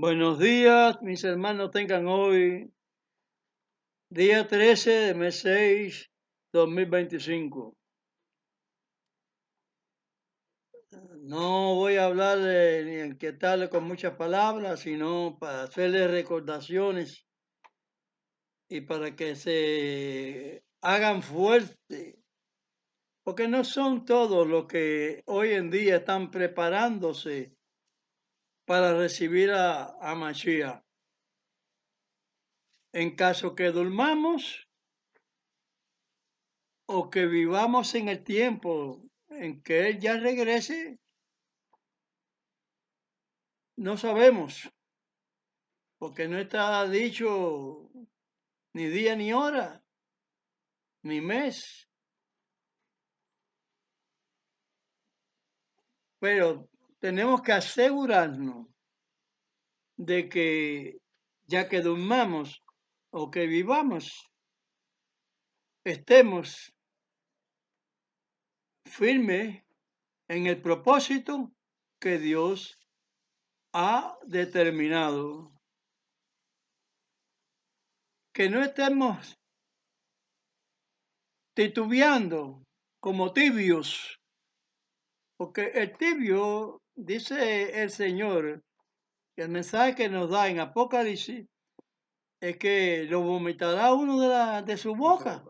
Buenos días, mis hermanos, tengan hoy día 13 de mes 6, 2025. No voy a hablarle ni inquietarle con muchas palabras, sino para hacerle recordaciones y para que se hagan fuertes, porque no son todos los que hoy en día están preparándose para recibir a Mashiach. En caso que durmamos, o que vivamos en el tiempo en que Él ya regrese, no sabemos, porque no está dicho ni día ni hora, ni mes, pero tenemos que asegurarnos de que ya que durmamos o que vivamos, estemos firmes en el propósito que Dios ha determinado. Que no estemos titubeando como tibios, porque el tibio, dice el Señor, que el mensaje que nos da en Apocalipsis es que lo vomitará uno de su boca.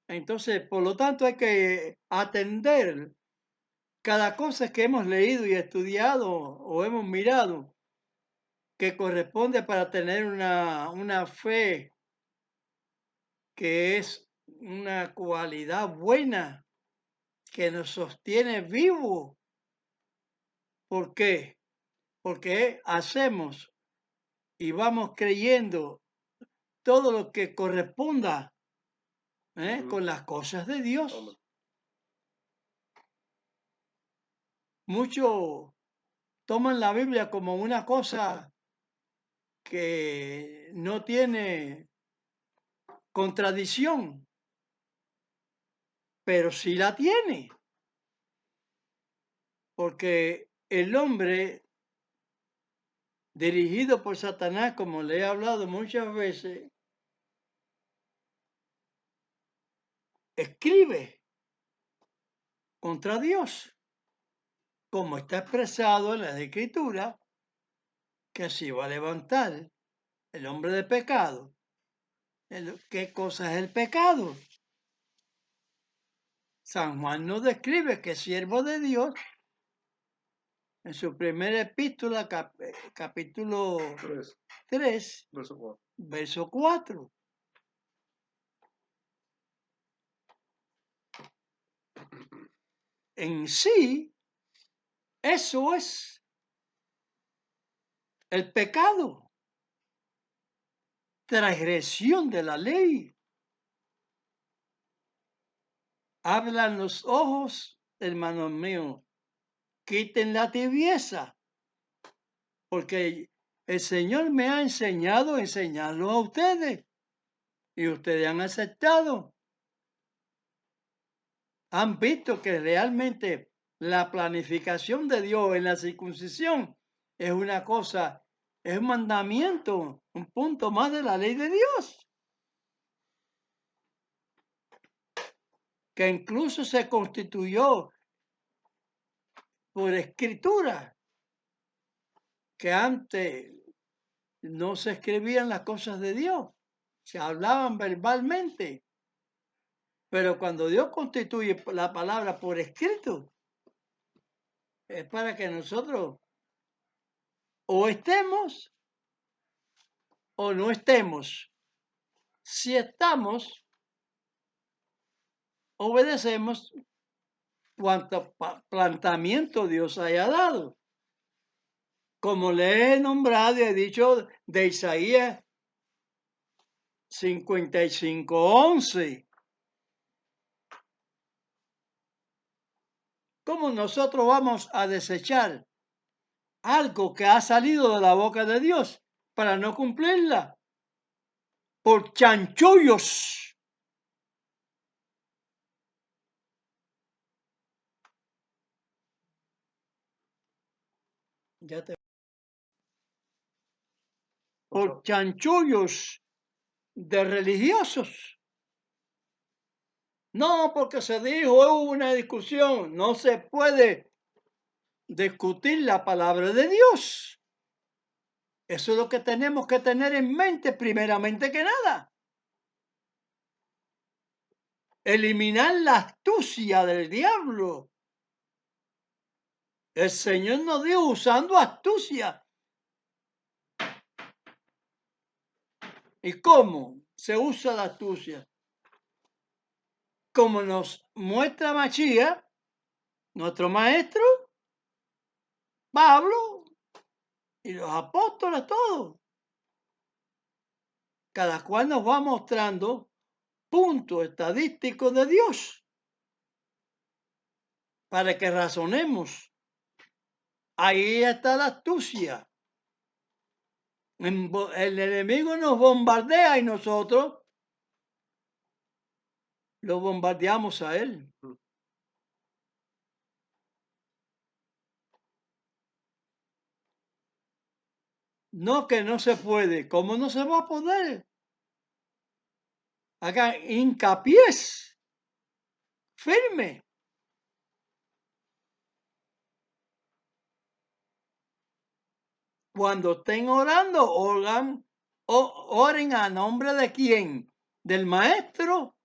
Entonces, por lo tanto, hay que atender cada cosa que hemos leído y estudiado o hemos mirado que corresponde para tener una fe que es una cualidad buena que nos sostiene vivos. ¿Por qué? Porque hacemos y vamos creyendo todo lo que corresponda con las cosas de Dios. Muchos toman la Biblia como una cosa que no tiene contradicción, pero sí la tiene, porque el hombre dirigido por Satanás, como le he hablado muchas veces, escribe contra Dios, como está expresado en la Escritura, que así va a levantar el hombre de pecado. ¿Qué cosa es el pecado? San Juan nos describe que es siervo de Dios en su primera epístola, capítulo 3, verso 4. En sí, eso es el pecado, transgresión de la ley. Hablan los ojos, hermanos míos, quiten la tibieza, porque el Señor me ha enseñado a enseñarlo a ustedes y ustedes han aceptado. Han visto que realmente la planificación de Dios en la circuncisión es una cosa, es un mandamiento, un punto más de la ley de Dios, que incluso se constituyó por escritura, que antes no se escribían las cosas de Dios, se hablaban verbalmente, pero cuando Dios constituye la palabra por escrito, es para que nosotros o estemos o no estemos. Si estamos, obedecemos cuanto planteamiento Dios haya dado. Como le he nombrado y he dicho de Isaías 55:11. ¿Cómo nosotros vamos a desechar algo que ha salido de la boca de Dios para no cumplirla? Por chanchullos. Ya te por chanchullos de religiosos. No, porque se dijo, hubo una discusión. No se puede discutir la palabra de Dios. Eso es lo que tenemos que tener en mente primeramente que nada. Eliminar la astucia del diablo. El Señor nos dijo usando astucia. ¿Y cómo se usa la astucia? Como nos muestra Machía, nuestro maestro, Pablo y los apóstoles todos. Cada cual nos va mostrando puntos estadísticos de Dios para que razonemos. Ahí está la astucia. El enemigo nos bombardea y nosotros lo bombardeamos a él. No que no se puede. ¿Cómo no se va a poder? Haga hincapié firme. Cuando estén orando, oren a nombre de quién? Del maestro.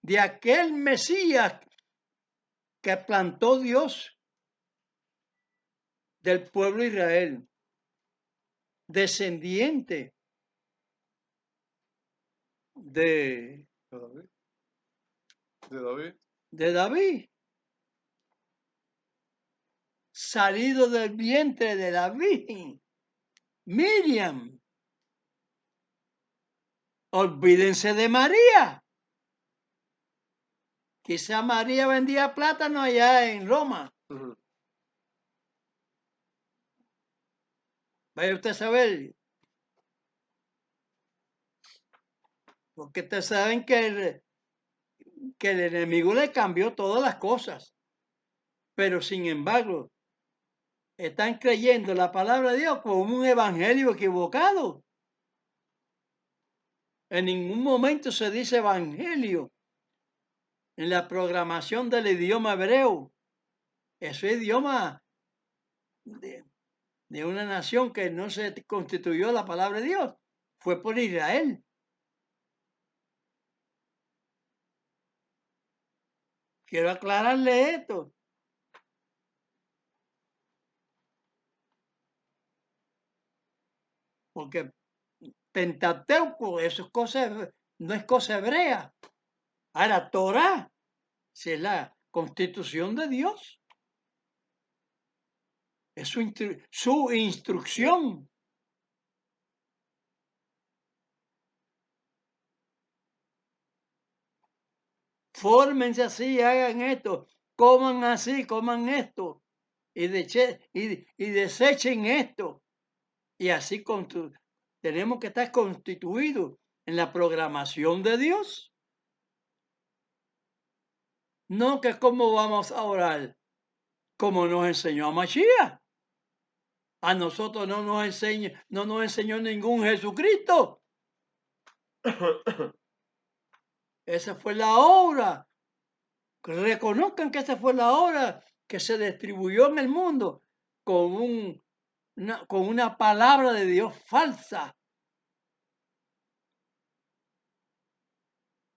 De aquel Mesías que plantó Dios del pueblo de Israel. Descendiente de David. De David. de David. Salido del vientre de la Virgen. Miriam. Olvídense de María. Quizá María vendía plátano allá en Roma. Vaya usted a saber. Porque ustedes saben que el enemigo le cambió todas las cosas. Pero sin embargo, están creyendo la palabra de Dios como un evangelio equivocado. En ningún momento se dice evangelio en la programación del idioma hebreo. Ese idioma de una nación que no se constituyó la palabra de Dios. Fue por Israel. Quiero aclararle esto. Porque Pentateuco, eso es cosa, no es cosa hebrea. Ahora, Torah, si es la constitución de Dios. Es su instrucción. Fórmense así, hagan esto, coman así, coman esto, y desechen esto. Y así tenemos que estar constituidos en la programación de Dios. No que cómo vamos a orar, como nos enseñó a Mashiach. A nosotros no nos enseñó ningún Jesucristo. Esa fue la obra. Reconozcan que esa fue la obra que se distribuyó en el mundo con una palabra de Dios falsa.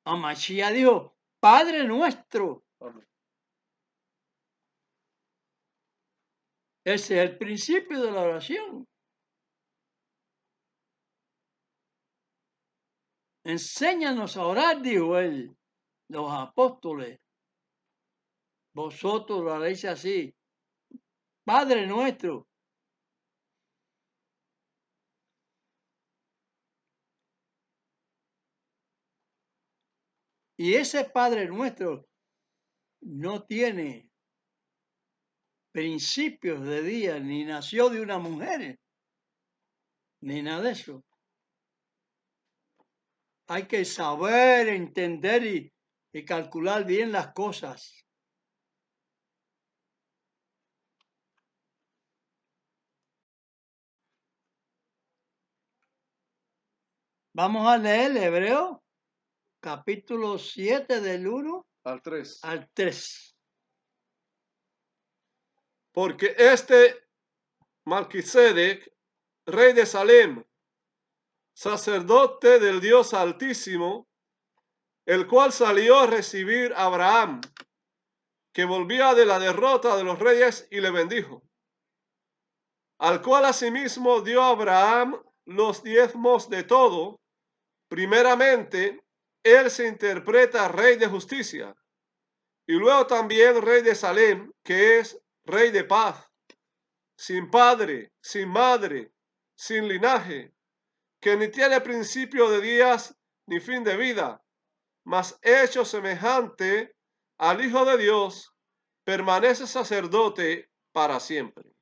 A Mashiach dijo, Padre nuestro. Amén. Ese es el principio de la oración. Enséñanos a orar, dijo él, los apóstoles. Vosotros lo haréis así. Padre nuestro. Y ese Padre nuestro no tiene principios de día, ni nació de una mujer, ni nada de eso. Hay que saber, entender y calcular bien las cosas. Vamos a leer Hebreo, capítulo 7, del 1 al 3. al 3. Porque Malquisedec, rey de Salem, sacerdote del Dios Altísimo, el cual salió a recibir a Abraham, que volvía de la derrota de los reyes, y le bendijo, al cual asimismo dio a Abraham los diezmos de todo. Primeramente, él se interpreta rey de justicia, y luego también rey de Salem, que es rey de paz, sin padre, sin madre, sin linaje, que ni tiene principio de días ni fin de vida, mas hecho semejante al Hijo de Dios, permanece sacerdote para siempre.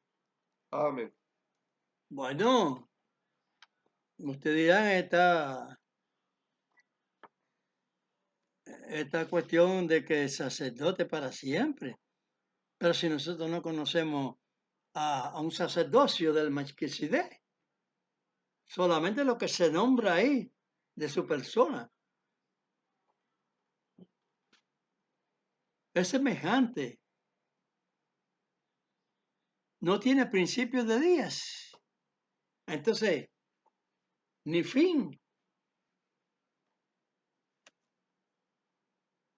Amén. Bueno, ustedes dirán esta cuestión de que es sacerdote para siempre. Pero si nosotros no conocemos a un sacerdocio del Melquisedec, solamente lo que se nombra ahí de su persona, es semejante. No tiene principio de días. Entonces, ni fin.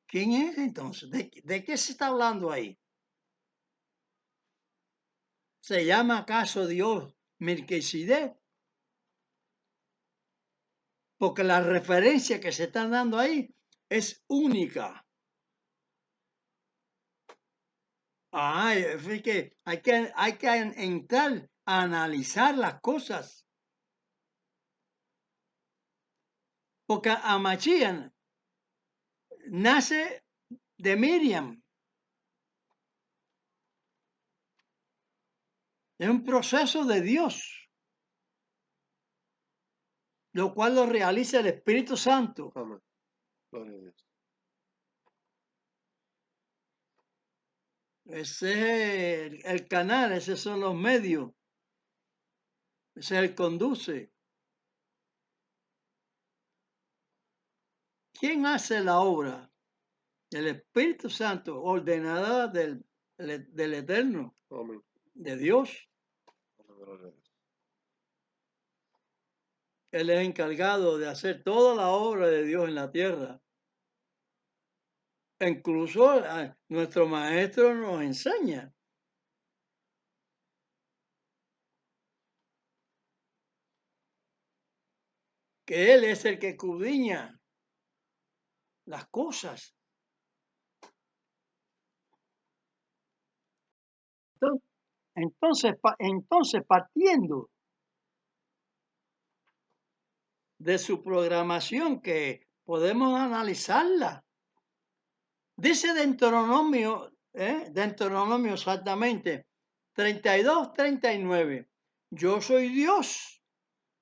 ¿Quién es entonces? ¿De qué se está hablando ahí? ¿Se llama acaso Dios Melquisedec? Porque la referencia que se están dando ahí es única. Es que hay que entrar a analizar las cosas. Porque Amachian nace de Miriam. Es un proceso de Dios, lo cual lo realiza el Espíritu Santo. Amén. Gloria a Dios. Ese es el canal, esos son los medios, ese es el conduce. ¿Quién hace la obra? El Espíritu Santo, ordenada del Eterno, Amén. de Dios. Gloria a Dios. Él es encargado de hacer toda la obra de Dios en la tierra. Incluso nuestro maestro nos enseña. Que Él es el que escudriña las cosas. Entonces, partiendo de su programación, que podemos analizarla, dice Deuteronomio exactamente 32, 39, yo soy Dios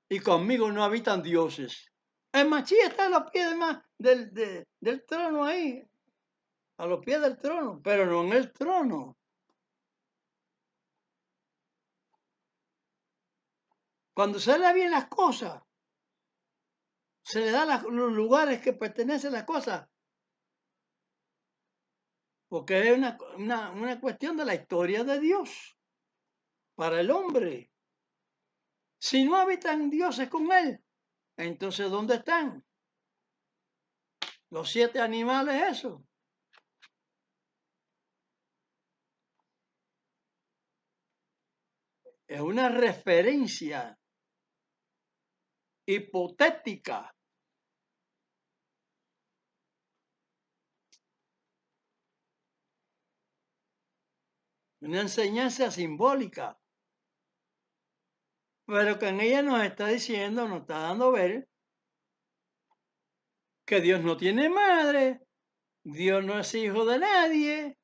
y conmigo no habitan dioses. El Machí está a los pies del trono ahí, a los pies del trono, pero no en el trono. Cuando se le bien las cosas, se le da los lugares que pertenecen a las cosas, porque es una cuestión de la historia de Dios para el hombre. Si no habitan dioses con él, entonces ¿dónde están? Los 7 animales, eso. Es una referencia hipotética. Una enseñanza simbólica. Pero que en ella nos está diciendo, nos está dando a ver que Dios no tiene madre, Dios no es hijo de nadie,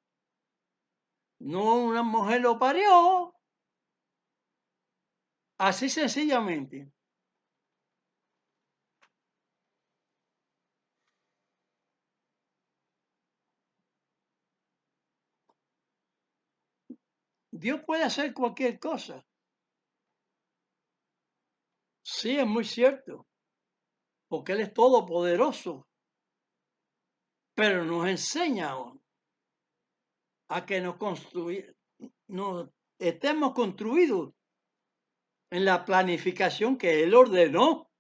no una mujer lo parió, así sencillamente. Dios puede hacer cualquier cosa. Sí, es muy cierto. porque Él es todopoderoso, pero nos enseña a que nos estemos construidos en la planificación que Él ordenó.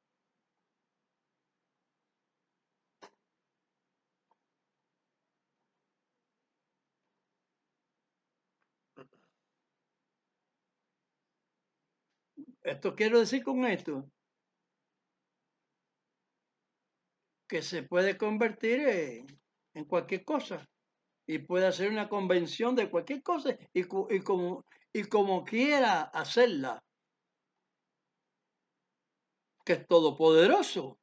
Esto quiero decir con esto, que se puede convertir en cualquier cosa y puede hacer una convención de cualquier cosa y como quiera hacerla, que es todopoderoso.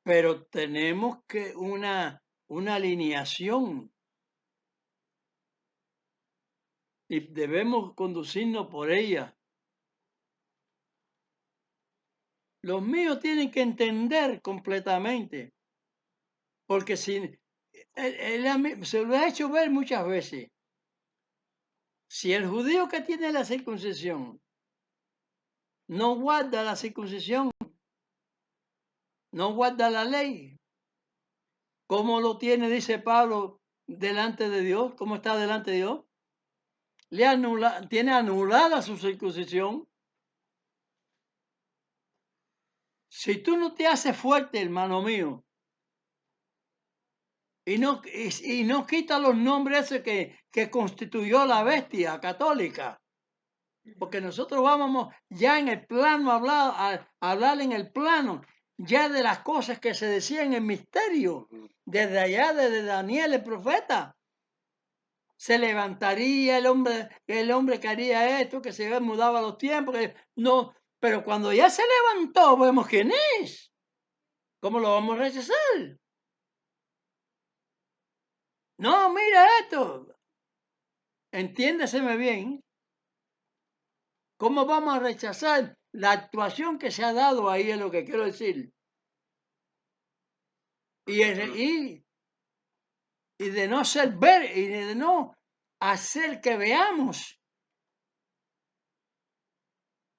Pero tenemos que una alineación y debemos conducirnos por ella. Los míos tienen que entender completamente, porque si se lo he hecho ver muchas veces. Si el judío que tiene la circuncisión no guarda la circuncisión, no guarda la ley, ¿cómo lo tiene, dice Pablo, delante de Dios? ¿Cómo está delante de Dios? Tiene anulada su circuncisión. Si tú no te haces fuerte, hermano mío, y no quitas los nombres esos que constituyó la bestia católica, porque nosotros vamos ya en el plano a hablar en el plano ya de las cosas que se decían en misterio, desde allá, desde Daniel el profeta. Se levantaría el hombre que haría esto, que se mudaba los tiempos, no, pero cuando ya se levantó, vemos quién es. ¿Cómo lo vamos a rechazar? No, mira esto. Entiéndeseme bien. ¿Cómo vamos a rechazar la actuación que se ha dado ahí? Es lo que quiero decir. Y de no ser ver y de no hacer que veamos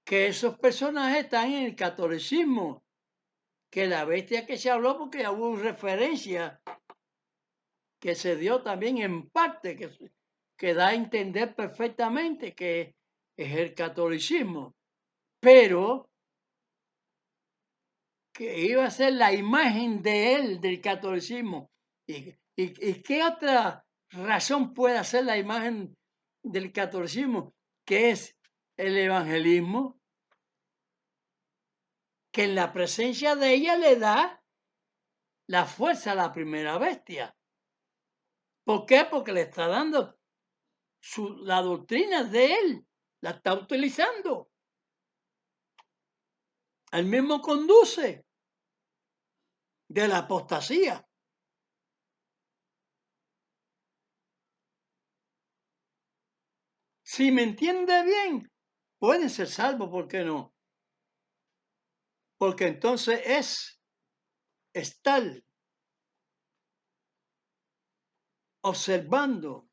que esos personajes están en el catolicismo, que la bestia que se habló, porque hubo referencia que se dio también en parte, que da a entender perfectamente que es el catolicismo, pero que iba a ser la imagen de él, del catolicismo. ¿Y qué otra razón puede ser la imagen del catolicismo? Que es el evangelismo, que en la presencia de ella le da la fuerza a la primera bestia. ¿Por qué? Porque le está dando la doctrina de él, la está utilizando. Él mismo conduce de la apostasía. Si me entiende bien, pueden ser salvos, ¿por qué no? Porque entonces es estar observando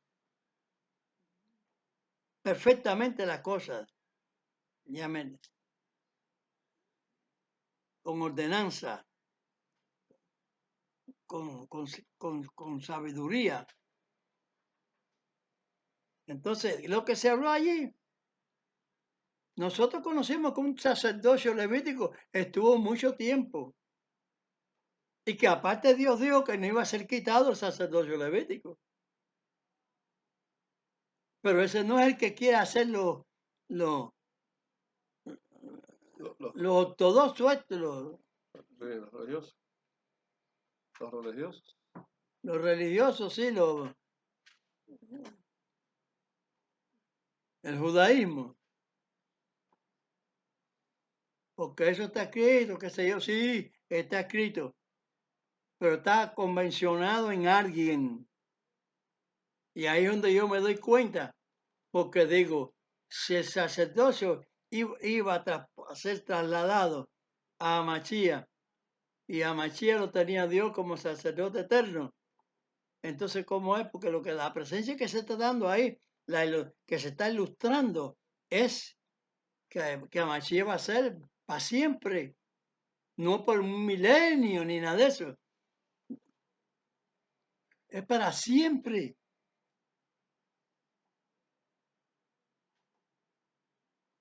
perfectamente las cosas, llamen, con ordenanza, con sabiduría. Entonces, lo que se habló allí, nosotros conocimos que un sacerdocio levítico estuvo mucho tiempo y que aparte Dios dijo que no iba a ser quitado el sacerdocio levítico. Pero ese no es el que quiere hacer los ortodoxos, los religiosos. Los religiosos. los religiosos, sí, el judaísmo. Porque eso está escrito, qué sé yo, sí, está escrito, pero está convencionado en alguien. Y ahí es donde yo me doy cuenta, porque digo, si el sacerdocio iba a ser trasladado a Amachía, y Amachía lo tenía Dios como sacerdote eterno, entonces, ¿cómo es? Porque la presencia que se está dando ahí, que se está ilustrando, es que Amachía va a ser para siempre. no por un milenio ni nada de eso. Es para siempre.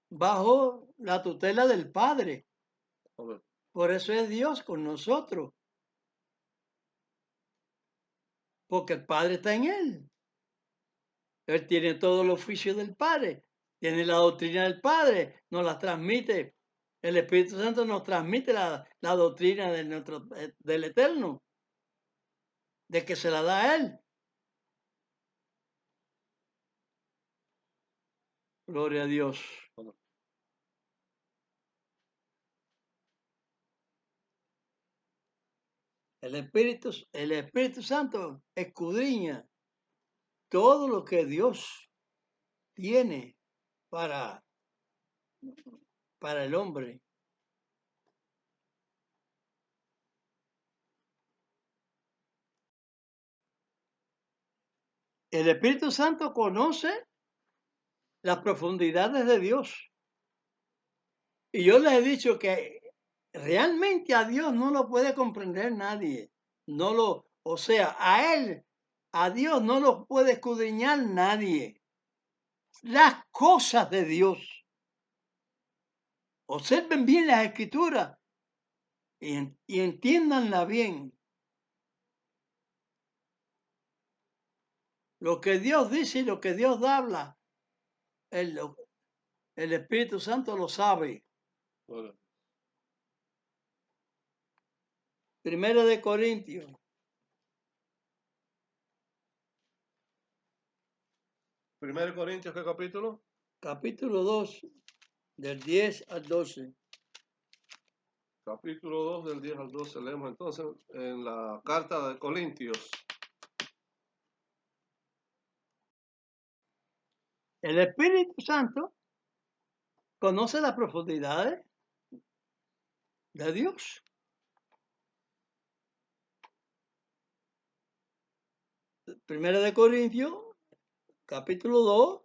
Bajo la tutela del Padre. Amén. Por eso es Dios con nosotros. Porque el Padre está en él. Él tiene todo el oficio del Padre. Tiene la doctrina del Padre. Nos la transmite. El Espíritu Santo nos transmite la doctrina del Eterno. De que se la da a Él. Gloria a Dios. Amén. El Espíritu Santo escudriña todo lo que Dios tiene para el hombre. El Espíritu Santo conoce las profundidades de Dios. Y yo les he dicho que realmente a Dios no lo puede comprender nadie. O sea, a Dios no lo puede escudriñar nadie. Las cosas de Dios. Observen bien las escrituras y entiéndanla bien. Lo que Dios dice y lo que Dios habla, el Espíritu Santo lo sabe. Bueno. Primero de Corintios. Primero de Corintios, ¿qué capítulo? Capítulo 2, del 10 al 12. Capítulo 2 del 10 al 12. Leemos entonces en la carta de Corintios. El Espíritu Santo conoce las profundidades de Dios. Primero de Corintios, capítulo 2,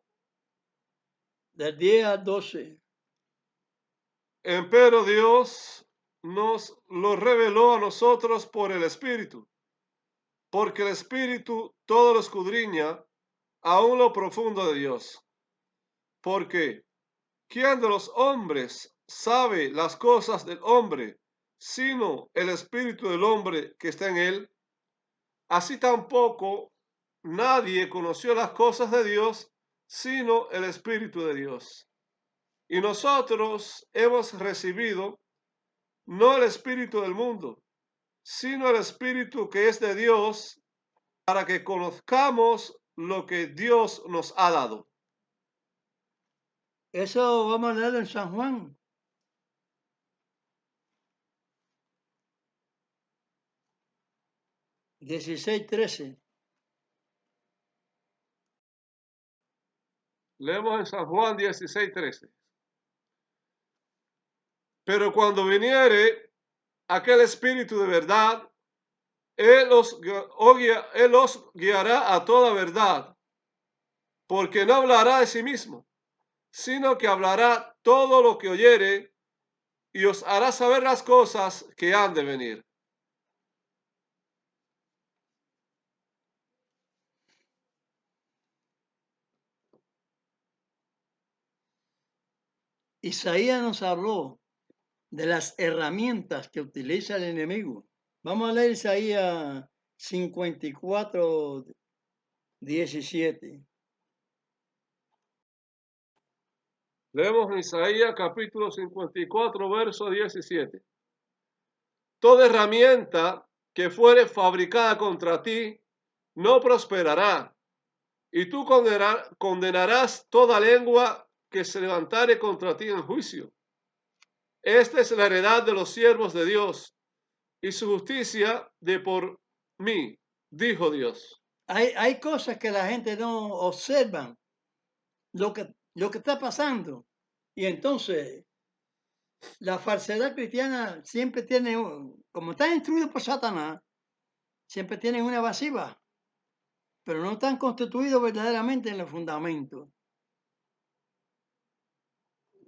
del 10 al 12. Empero Dios nos lo reveló a nosotros por el Espíritu, porque el Espíritu todo lo escudriña, aún lo profundo de Dios. Porque ¿quién de los hombres sabe las cosas del hombre, sino el Espíritu del hombre que está en él? Así tampoco nadie conoció las cosas de Dios, sino el Espíritu de Dios. Y nosotros hemos recibido no el espíritu del mundo, sino el Espíritu que es de Dios, para que conozcamos lo que Dios nos ha dado. Eso vamos a leer en San Juan. Dieciséis, 13. Leemos en San Juan 16:13. Pero cuando viniere aquel Espíritu de verdad, Él os guiará a toda verdad, porque no hablará de sí mismo, sino que hablará todo lo que oyere y os hará saber las cosas que han de venir. Isaías nos habló de las herramientas que utiliza el enemigo. Vamos a leer Isaías 54, 17. Leemos en Isaías capítulo 54, verso 17. Toda herramienta que fuere fabricada contra ti no prosperará, y tú condenarás toda lengua que se levantare contra ti en juicio. Esta es la heredad de los siervos de Dios, y su justicia de por mí, dijo Dios. Hay cosas que la gente no observa, lo que está pasando. Y entonces, la falsedad cristiana siempre tiene, como están instruidos por Satanás, siempre tienen una evasiva, pero no están constituidos verdaderamente en los fundamentos.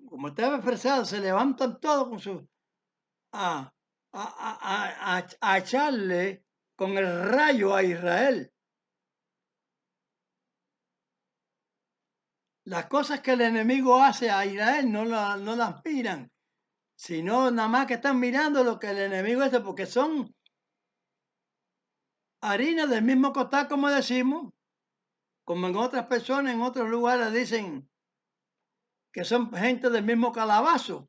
Como está expresado, se levantan todos con su... a echarle con el rayo a Israel. Las cosas que el enemigo hace a Israel no las miran, sino nada más que están mirando lo que el enemigo hace, porque son harina del mismo costal, como decimos, como en otras personas, en otros lugares dicen que son gente del mismo calabazo.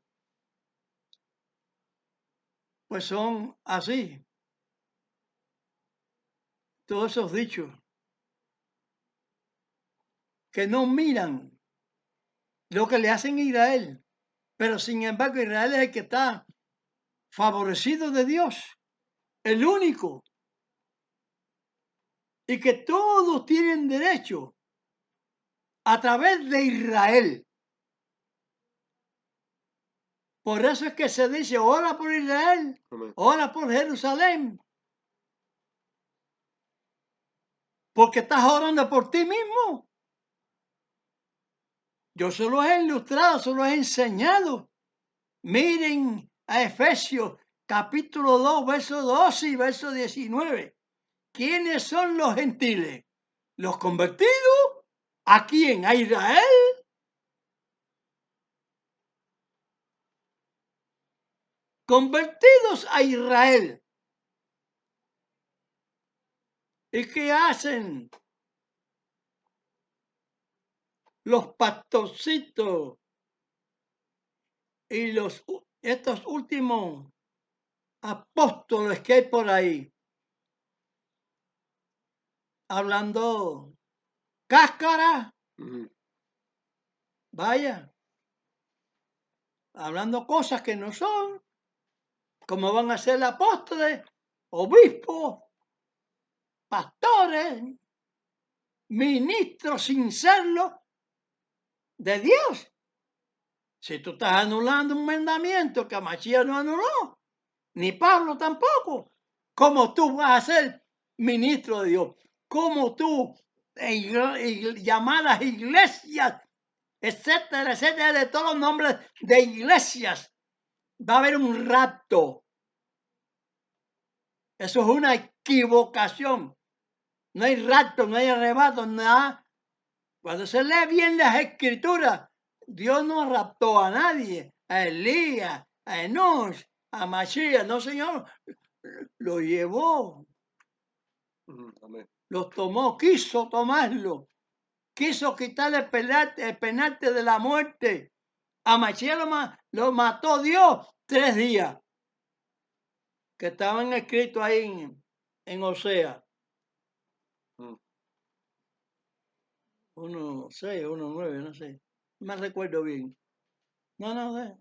Pues son así, todos esos dichos, que no miran lo que le hacen a Israel, pero sin embargo Israel es el que está favorecido de Dios, el único, y que todos tienen derecho a través de Israel. Por eso es que se dice, ora por Israel, Amén. ora por Jerusalén, porque estás orando por ti mismo. Yo se los he ilustrado, se los he enseñado. Miren a Efesios capítulo 2, verso 12 y verso 19. ¿Quiénes son los gentiles? ¿Los convertidos? ¿A quién? ¿A Israel? Convertidos a Israel. ¿Y qué hacen los pastorcitos y estos últimos apóstoles que hay por ahí? Hablando cáscara, Ujú. vaya, hablando cosas que no son, como van a ser apóstoles, obispos, pastores, ministros sin serlo de Dios. Si tú estás anulando un mandamiento que Machías no anuló, ni Pablo tampoco, ¿cómo tú vas a ser ministro de Dios? ¿Cómo tú, llamadas iglesias, etcétera, etcétera, de todos los nombres de iglesias, va a haber un rapto? Eso es una equivocación. No hay rapto, no hay arrebato, nada. Cuando se lee bien las escrituras, Dios no raptó a nadie, a Elías, a Enoch, a Masías, no, Señor, lo llevó, Ujú. Amén. los tomó, quiso tomarlo, quiso quitarle el penarte de la muerte. A Masías lo mató Dios 3 días, que estaban escritos ahí en Osea, Mm. 1:6, 1:9, no sé, no me recuerdo bien. No,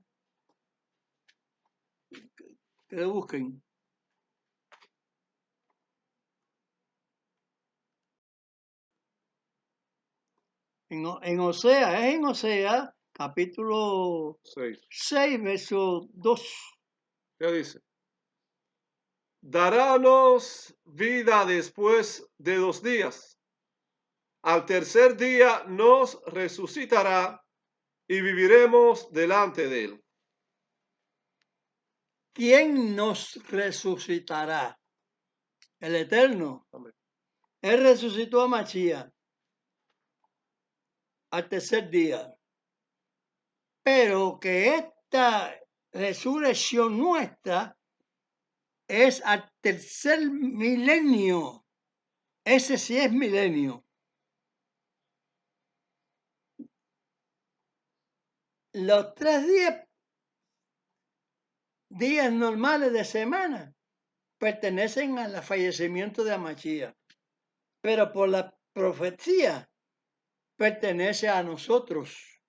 que lo busquen. En Osea, es en Osea, capítulo 6. 6, verso 2. ¿Qué dice? Darános vida después de 2 días. Al tercer día nos resucitará y viviremos delante de él. ¿Quién nos resucitará? El Eterno. Amén. Él resucitó a Machía al tercer día. Pero que esta resurrección nuestra es al tercer milenio. Ese sí es milenio. Los 3 días normales de semana pertenecen al fallecimiento de Amachía, pero por la profecía pertenece a nosotros.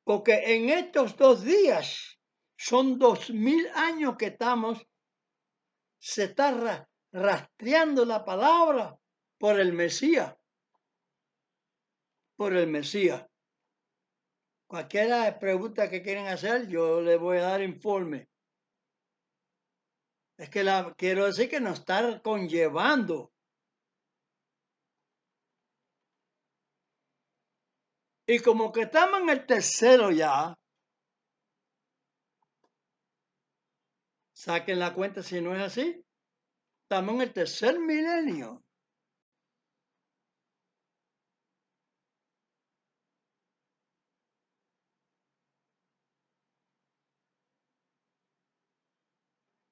Porque en estos 2 días son 2000 años que se está rastreando la palabra por el Mesías, por el Mesías. Cualquiera pregunta que quieren hacer, yo les voy a dar informe. Es que quiero decir que nos está conllevando. Y como que estamos en el tercero ya, Saquen la cuenta si no es así. Estamos en el tercer milenio.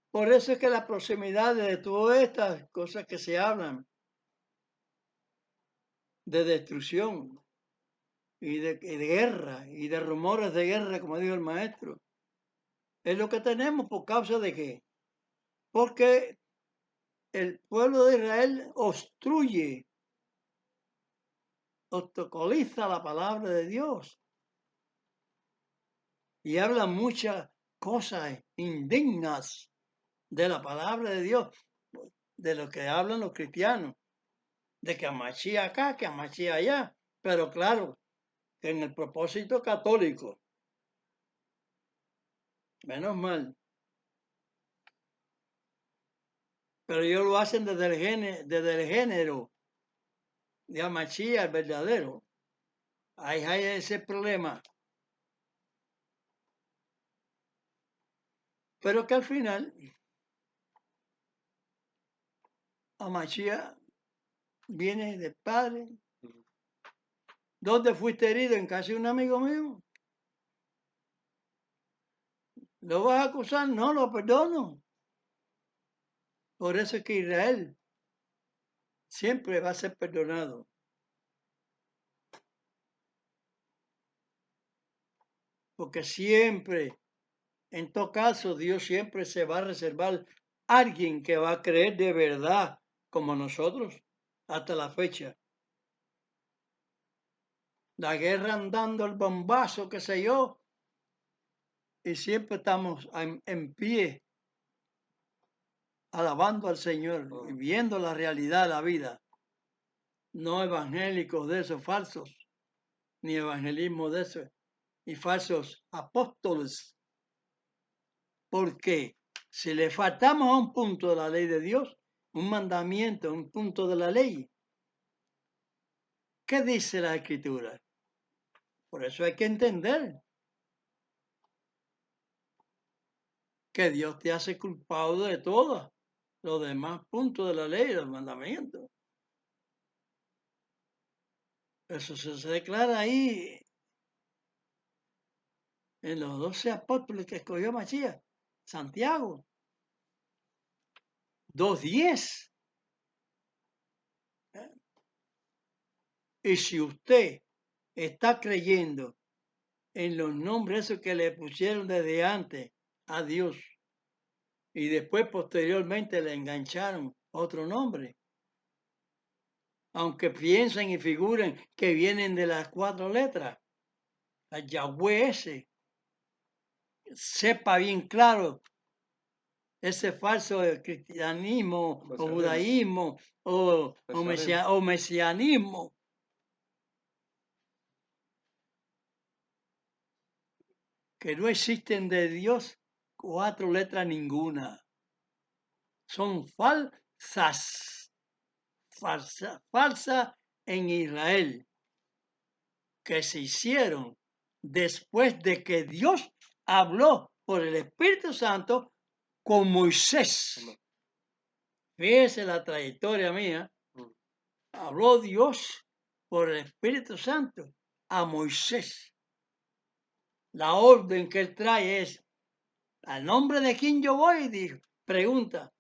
Por eso es que la proximidad de todas estas cosas que se hablan de destrucción y de guerra y de rumores de guerra, como dijo el maestro, es lo que tenemos por causa de qué. Porque el pueblo de Israel obstaculiza la palabra de Dios y habla muchas cosas indignas de la palabra de Dios, de lo que hablan los cristianos, de que amachí acá, que amachí allá, pero claro, que en el propósito católico, menos mal, pero ellos lo hacen desde el género de amachí al verdadero. Ahí hay ese problema. Pero que al final, Amachía viene del Padre. ¿Dónde fuiste herido? En casa de un amigo mío. ¿Lo vas a acusar? No, lo perdono. Por eso es que Israel siempre va a ser perdonado. Porque siempre, en todo caso, Dios siempre se va a reservar alguien que va a creer de verdad, como nosotros, hasta la fecha. La guerra andando, el bombazo, qué sé yo, y siempre estamos en pie, alabando al Señor y viendo la realidad de la vida. No evangélicos de esos falsos, ni evangelismo de esos, y falsos apóstoles. Porque si le faltamos a un punto de la ley de Dios, un mandamiento, un punto de la ley, ¿qué dice la Escritura? Por eso hay que entender que Dios te hace culpable de todos los demás puntos de la ley, del mandamiento. Eso se declara ahí en los 12 apóstoles que escogió Machías, Santiago 2:10. Y si usted está creyendo en los nombres esos que le pusieron desde antes a Dios y después posteriormente le engancharon otro nombre, aunque piensen y figuren que vienen de las 4 letras, a Yahweh ese, sepa bien claro ese falso cristianismo o judaísmo o mesianismo, que no existen de Dios 4 letras ninguna. Son falsas en Israel, que se hicieron después de que Dios habló por el Espíritu Santo con Moisés. Fíjese la trayectoria mía. Habló Dios por el Espíritu Santo a Moisés. La orden que él trae es, ¿al nombre de quién yo voy? Dijo, pregunta.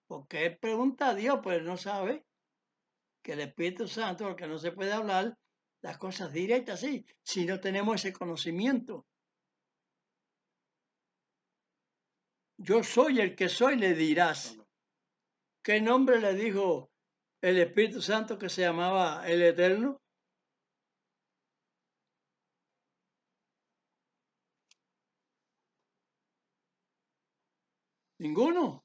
Porque él pregunta a Dios, pero no sabe que el Espíritu Santo, porque no se puede hablar las cosas directas así, si no tenemos ese conocimiento. Yo soy el que soy, le dirás. ¿Qué nombre le dijo el Espíritu Santo que se llamaba el Eterno? Ninguno.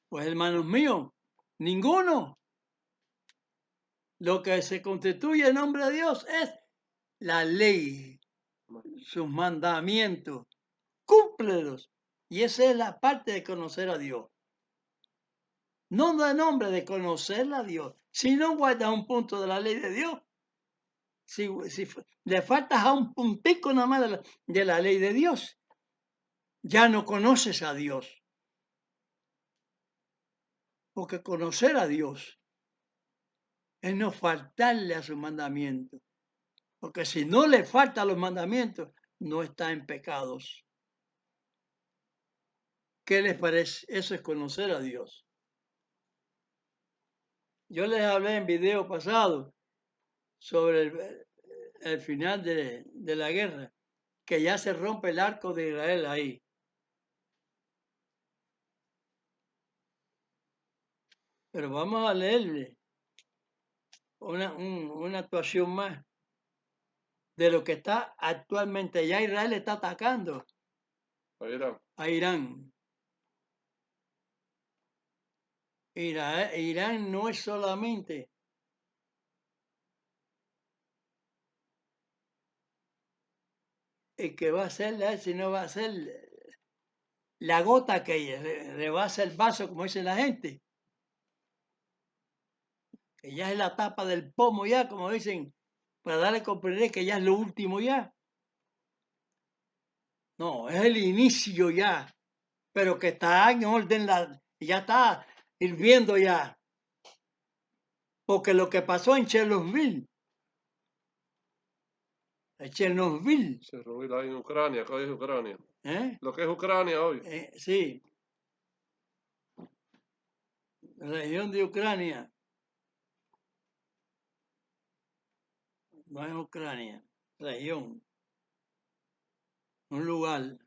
Pues hermanos míos, ninguno. Lo que se constituye en nombre de Dios es la ley, sus mandamientos. Cúmplelos. Y esa es la parte de conocer a Dios. No da nombre de conocer a Dios. Si no guardas un punto de la ley de Dios, si le faltas a un puntico nada más de la ley de Dios, ya no conoces a Dios. Porque conocer a Dios es no faltarle a sus mandamientos. Porque si no le falta los mandamientos, no está en pecados. ¿Qué les parece? Eso es conocer a Dios. Yo les hablé en video pasado sobre el final de la guerra, que ya se rompe el arco de Israel ahí. Pero vamos a leerle una actuación más de lo que está actualmente. Ya Israel está atacando a Irán. Irán no es solamente el que va a ser, sino va a ser la gota que rebasa el vaso, como dice la gente. Que ya es la tapa del pomo ya, como dicen, para darle a comprender que ya es lo último ya. No, es el inicio ya, pero que está en orden, ya está hirviendo ya. Porque lo que pasó en Chernobyl, Chernobyl ahí en Ucrania, ¿qué es Ucrania? Lo que es Ucrania hoy. Sí, región de Ucrania, no es Ucrania, región, un lugar,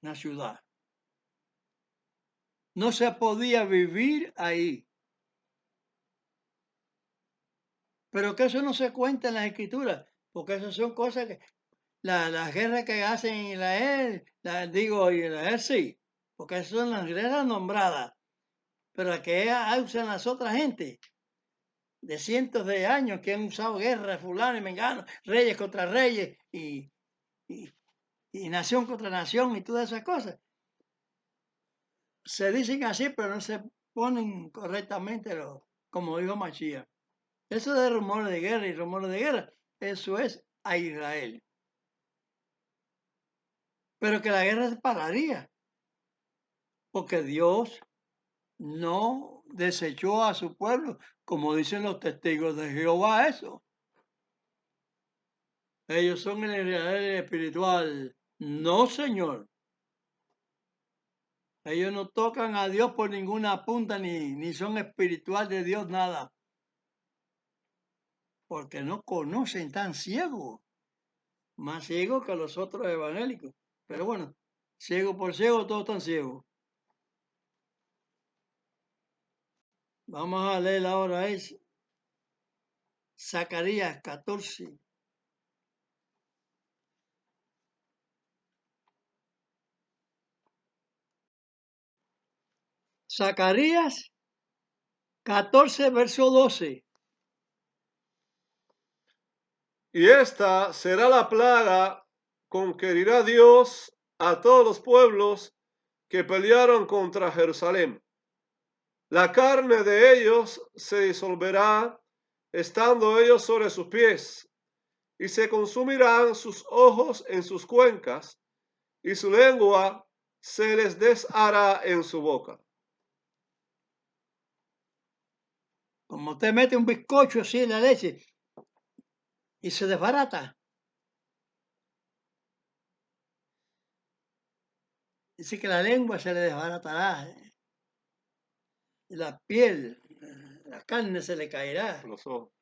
una ciudad. No se podía vivir ahí. Pero que eso no se cuenta en las escrituras, porque esas son cosas que las guerras que hacen en Israel, Israel sí, porque esas son las guerras nombradas, pero las que usan las otras gente de cientos de años que han usado guerras, fulano y mengano, reyes contra reyes y nación contra nación y todas esas cosas. Se dicen así, pero no se ponen correctamente como dijo Machía. Eso de rumores de guerra y rumores de guerra, eso es a Israel. Pero que la guerra se pararía, porque Dios no desechó a su pueblo, como dicen los testigos de Jehová eso. Ellos son el Israel espiritual. No, Señor. Ellos no tocan a Dios por ninguna punta, ni son espiritual de Dios, nada. Porque no conocen, tan ciegos. Más ciegos que los otros evangélicos. Pero bueno, ciego por ciego, todos están ciegos. Vamos a leer ahora es Zacarías 14. Zacarías 14, verso 12. Y esta será la plaga con que herirá Dios a todos los pueblos que pelearon contra Jerusalén. La carne de ellos se disolverá, estando ellos sobre sus pies, y se consumirán sus ojos en sus cuencas, y su lengua se les deshará en su boca. Como usted mete un bizcocho así en la leche y se desbarata. Dice que la lengua se le desbaratará. La piel, la carne se le caerá. Los ojos.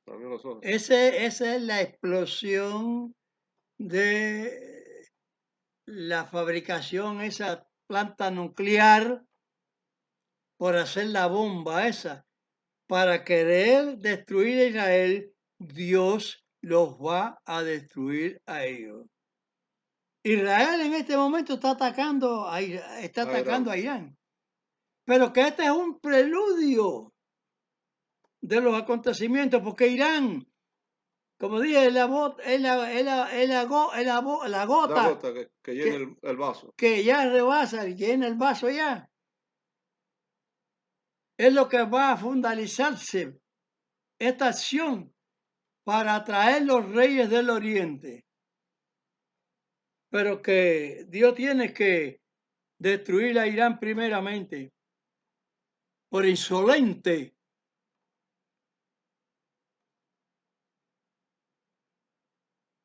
También los ojos. Esa es la explosión de la fabricación, esa planta nuclear, por hacer la bomba esa. Para querer destruir a Israel, Dios los va a destruir a ellos. Israel en este momento está atacando a Irán. Pero que este es un preludio de los acontecimientos, porque Irán, como dije, es la gota que llena el vaso. Que ya rebasa, llena el vaso ya. Es lo que va a fundalizarse esta acción para atraer los reyes del oriente. pero que Dios tiene que destruir a Irán primeramente por insolente.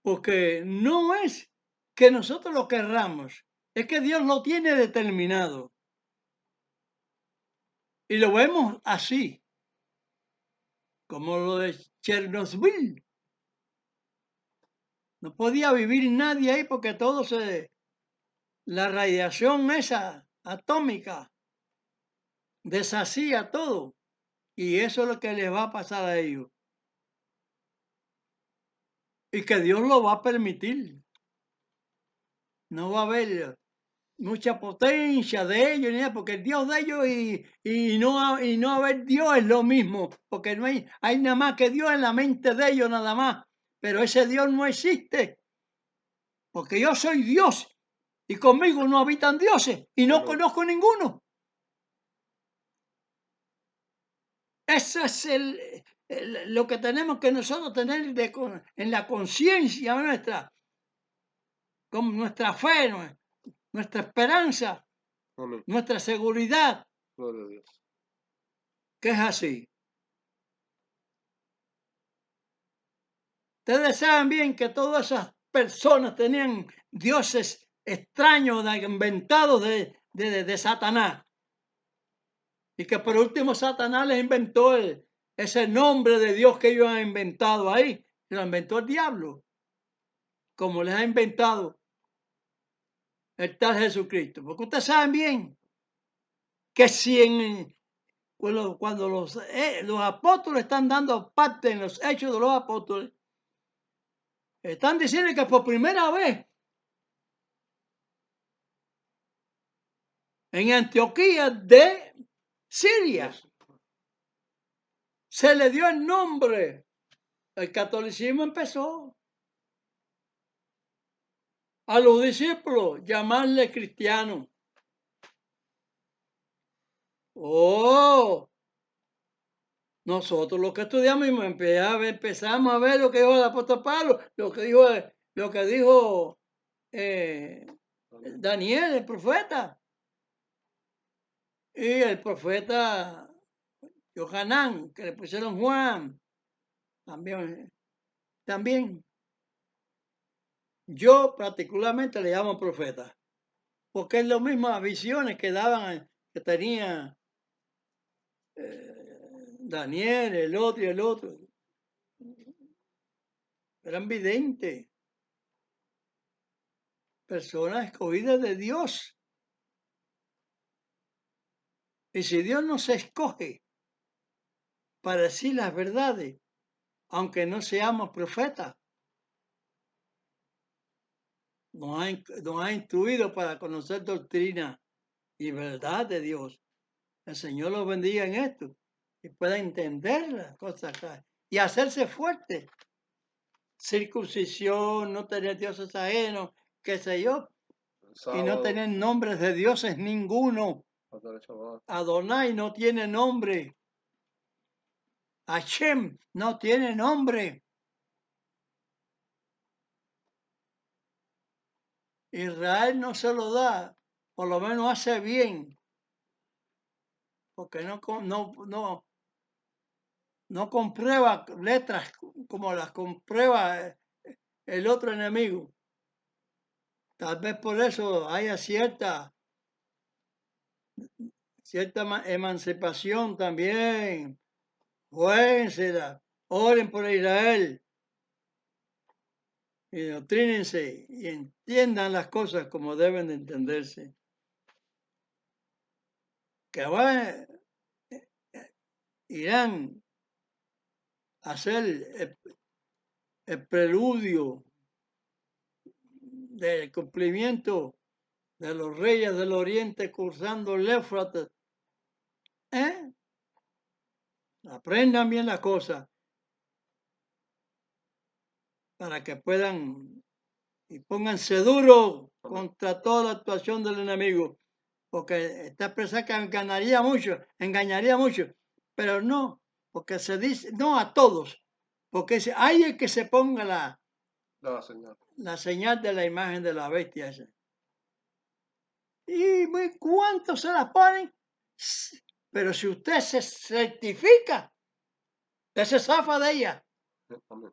Porque no es que nosotros lo querramos, es que Dios lo tiene determinado. Y lo vemos así, como lo de Chernobyl. No podía vivir nadie ahí porque la radiación esa atómica deshacía todo. Y eso es lo que les va a pasar a ellos. Y que Dios lo va a permitir. No va a haber mucha potencia de ellos, ni nada, porque el Dios de ellos y no haber Dios es lo mismo, porque no hay nada más que Dios en la mente de ellos, nada más. Pero ese Dios no existe, porque yo soy Dios y conmigo no habitan dioses y no conozco ninguno. Eso es lo que tenemos que nosotros tener en la conciencia nuestra, con nuestra fe, nuestra esperanza, Amén. nuestra seguridad, Gloria a Dios. que es así. Ustedes saben bien que todas esas personas tenían dioses extraños, inventados de Satanás. Y que por último Satanás les inventó ese nombre de Dios que ellos han inventado ahí. Lo inventó el diablo. Como les ha inventado el tal Jesucristo. Porque ustedes saben bien que si cuando los apóstoles están dando parte en los hechos de los apóstoles, están diciendo que por primera vez en Antioquía de Siria se le dio el nombre. El catolicismo empezó a los discípulos llamarle cristianos. Oh, nosotros los que estudiamos empezamos a ver lo que dijo el apóstol Pablo, lo que dijo Daniel, el profeta, y el profeta Johanán, que le pusieron Juan, también. Yo particularmente le llamo profeta, porque es lo mismo las visiones que daban, que tenía Daniel, el otro y el otro. Eran videntes, personas escogidas de Dios. Y si Dios nos escoge para decir las verdades, aunque no seamos profetas, nos ha instruido para conocer doctrina y verdad de Dios. El Señor los bendiga en esto y pueda entender las cosas acá y hacerse fuerte. Circuncisión, no tener dioses ajenos, qué sé yo, y no tener nombres de dioses ninguno. Adonai no tiene nombre. Hashem no tiene nombre. Israel no se lo da, por lo menos hace bien, porque no comprueba letras como las comprueba el otro enemigo. Tal vez por eso haya cierta emancipación también. Juéguensela, oren por Israel y doctrínense y entiendan las cosas como deben de entenderse. Que va Irán a hacer el preludio del cumplimiento de los reyes del oriente cruzando el Éufrates. Aprendan bien las cosas para que puedan y pónganse duro contra toda la actuación del enemigo, porque esta empresa que engañaría mucho, pero no, porque se dice no a todos, porque hay el que se ponga Esta es la señal. La señal de la imagen de la bestia esa. ¿Y cuántos se las ponen? Pero si usted se certifica, usted se zafa de ella. Amén.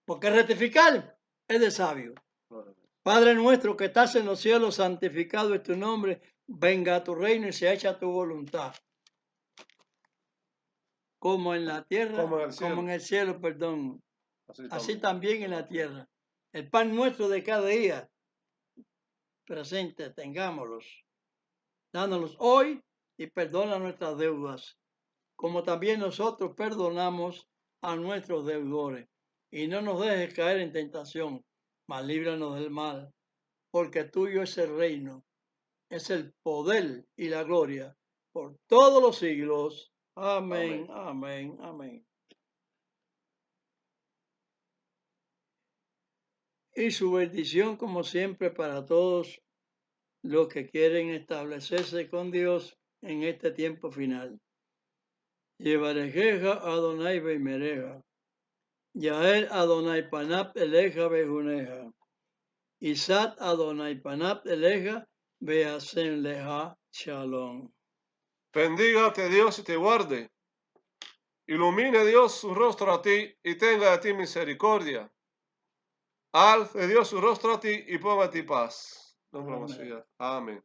Porque rectificar es de sabio. Gloria a Dios. Padre nuestro que estás en los cielos, santificado es tu nombre. Venga a tu reino y se hecha tu voluntad. Como en la tierra, Como en el cielo. perdón. Así Así también. también en la tierra. El pan nuestro de cada día, presente, tengámoslos. Dánoslos hoy y perdona nuestras deudas, como también nosotros perdonamos a nuestros deudores. Y no nos dejes caer en tentación, mas líbranos del mal, porque tuyo es el reino, es el poder y la gloria por todos los siglos. Amén, amén, amén. Y su bendición, como siempre, para todos los que quieren establecerse con Dios en este tiempo final. Yevarejeja Adonai Beimereja. Yael Adonai Panap Eleja Bejuneja. Isat Adonai Panap Eleja Beasen Leja Shalom. Bendígate Dios y te guarde. Ilumine Dios su rostro a ti y tenga de ti misericordia. Alce Dios su rostro a ti y ponga a ti paz. Amén. Amén.